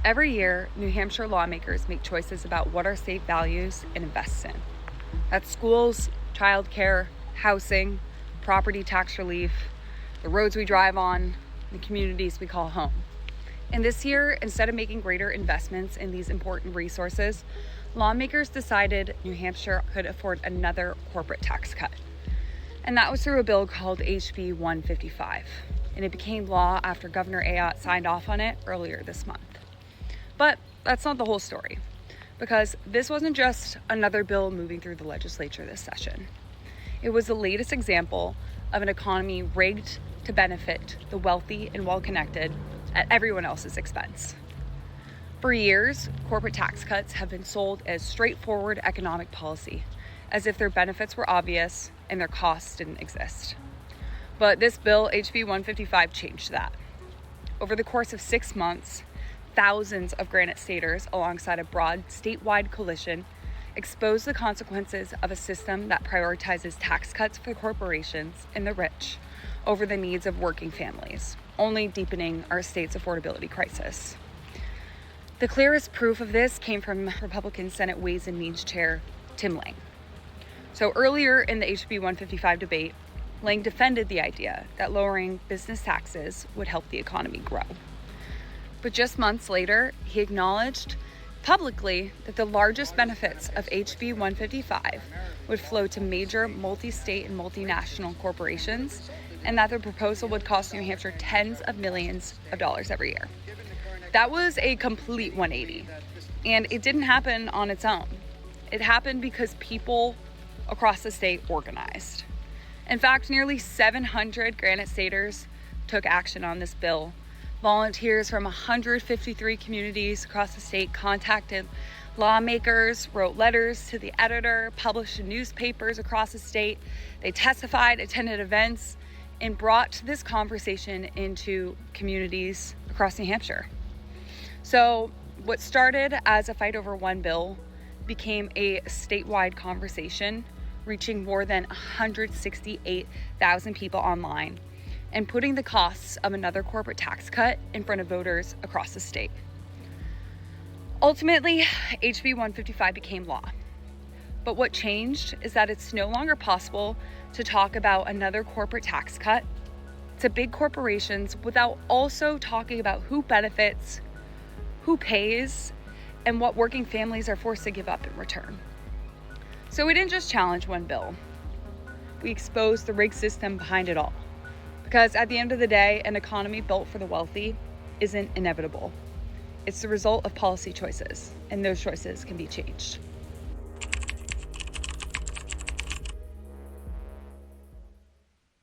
Every year, New Hampshire lawmakers make choices about what our state values and invests in. That's schools, childcare, housing, property tax relief, the roads we drive on, the communities we call home. And this year, instead of making greater investments in these important resources, lawmakers decided New Hampshire could afford another corporate tax cut. And that was through a bill called HB 155. And it became law after Governor Ayotte signed off on it earlier this month. But that's not the whole story, because this wasn't just another bill moving through the legislature this session. It was the latest example of an economy rigged to benefit the wealthy and well-connected at everyone else's expense. For years, corporate tax cuts have been sold as straightforward economic policy, as if their benefits were obvious and their costs didn't exist. But this bill, HB 155, changed that. Over the course of 6 months, thousands of Granite Staters, alongside a broad statewide coalition, exposed the consequences of a system that prioritizes tax cuts for corporations and the rich over the needs of working families, only deepening our state's affordability crisis. The clearest proof of this came from Republican Senate Ways and Means Chair Tim Lang. So earlier in the HB 155 debate, Lang defended the idea that lowering business taxes would help the economy grow. But just months later, he acknowledged publicly that the largest benefits of HB 155 would flow to major multi-state and multinational corporations, and that the proposal would cost New Hampshire tens of millions of dollars every year. That was a complete 180, and it didn't happen on its own. It happened because people across the state organized. In fact, nearly 700 Granite Staters took action on this bill. Volunteers from 153 communities across the state contacted lawmakers, wrote letters to the editor, published in newspapers across the state. They testified, attended events, and brought this conversation into communities across New Hampshire. So what started as a fight over one bill became a statewide conversation, reaching more than 168,000 people online and putting the costs of another corporate tax cut in front of voters across the state. Ultimately, HB 155 became law. But what changed is that it's no longer possible to talk about another corporate tax cut to big corporations without also talking about who benefits, who pays, and what working families are forced to give up in return. So we didn't just challenge one bill. We exposed the rigged system behind it all. Because at the end of the day, an economy built for the wealthy isn't inevitable. It's the result of policy choices, and those choices can be changed.